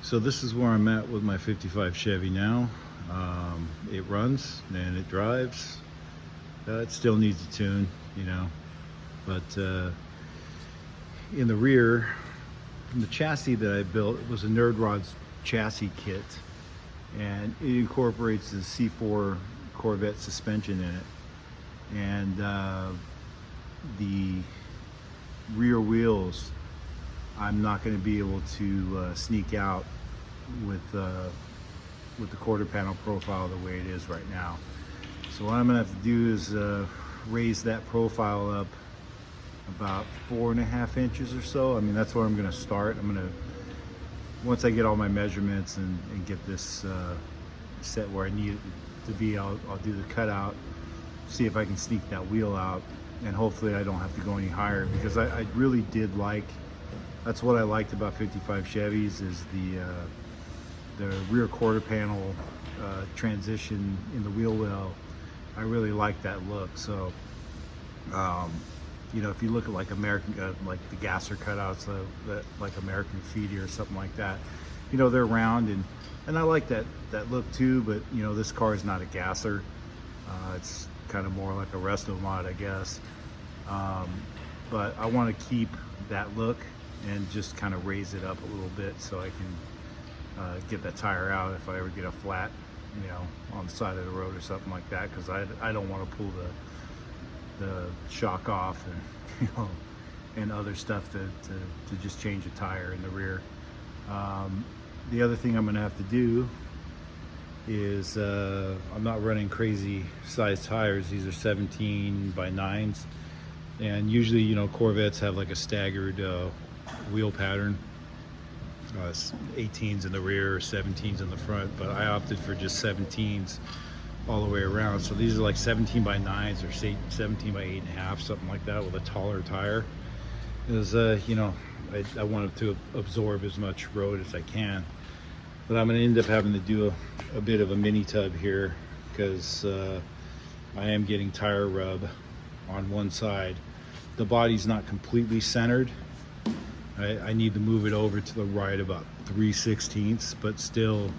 So this is where I'm at with my 55 Chevy now. It runs and it drives. It still needs a tune, you know, but in the rear, the chassis that I built was a Nerdrods Chassis Kit, and it incorporates the C4 Corvette suspension in it, and the rear wheels I'm not going to be able to sneak out with the quarter panel profile the way it is right now. So what I'm going to have to do is raise that profile up about 4.5 inches or so. I mean, that's where I'm going to start. I'm going to, once I get all my measurements and get this set where I need it to be, I'll do the cutout, see if I can sneak that wheel out, and hopefully I don't have to go any higher, because I really did like, that's what I liked about 55 Chevys, is the rear quarter panel transition in the wheel well. I really like that look. So you know, if you look at like American, like the gasser cutouts, that like American Feedy or something like that, you know, they're round, and I like that look too. But you know, this car is not a gasser. It's kind of more like a resto mod, I guess. But I want to keep that look and just kind of raise it up a little bit so I can get that tire out if I ever get a flat, you know, on the side of the road or something like that, because I don't want to pull the shock off and, you know, and other stuff to just change a tire in the rear. The other thing I'm going to have to do is I'm not running crazy size tires. These are 17 by 9s, and usually, you know, Corvettes have like a staggered wheel pattern. 18s in the rear, 17s in the front, but I opted for just 17s all the way around. So these are like 17 by 9s or 17 by 8.5, something like that, with a taller tire. Because you know, I wanted to absorb as much road as I can, but I'm going to end up having to do a bit of a mini tub here, because I am getting tire rub on one side. The body's not completely centered. I need to move it over to the right about 3/16, but still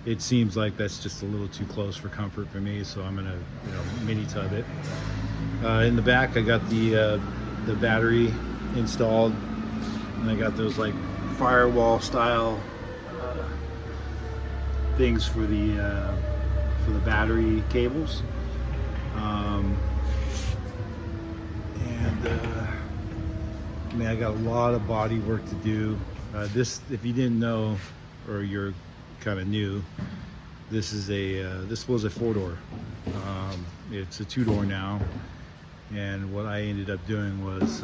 it seems like that's just a little too close for comfort for me, so I'm gonna, you know, mini tub it. In the back I got the battery installed, and I got those like firewall style things for the battery cables, I mean, I got a lot of body work to do. This, if you didn't know, or you're kind of new, this is this was a 4-door. It's a 2-door now, and what I ended up doing was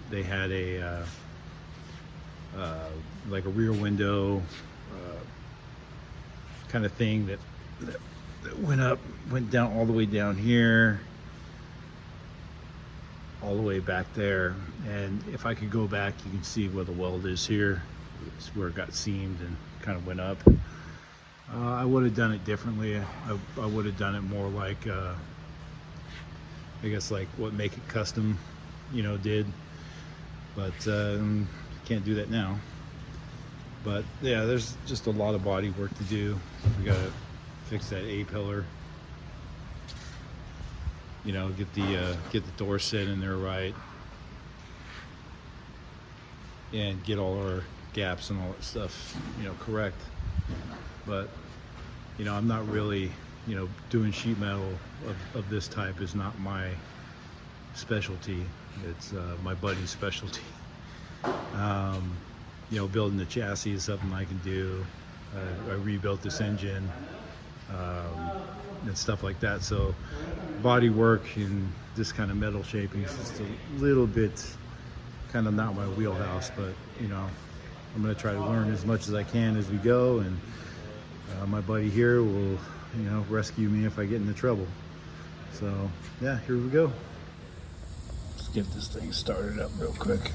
they had a like a rear window kind of thing that went down all the way down here, all the way back there. And if I could go back, you can see where the weld is here. It's where it got seamed and kind of went up. I would have done it differently. I would have done it more like I guess like what Make It Custom, you know, did, but can't do that now. But yeah, there's just a lot of body work to do. We gotta fix that A-pillar, you know, get the door set in there right, and get all our gaps and all that stuff, you know, correct. But you know, I'm not really, you know, doing sheet metal of this type is not my specialty. It's my buddy's specialty. You know, building the chassis is something I can do. I rebuilt this engine and stuff like that. So body work and this kind of metal shaping is just a little bit kind of not my wheelhouse, but you know, I'm going to try to learn as much as I can as we go, and my buddy here will, you know, rescue me if I get into trouble. So yeah, here we go. Let's get this thing started up real quick.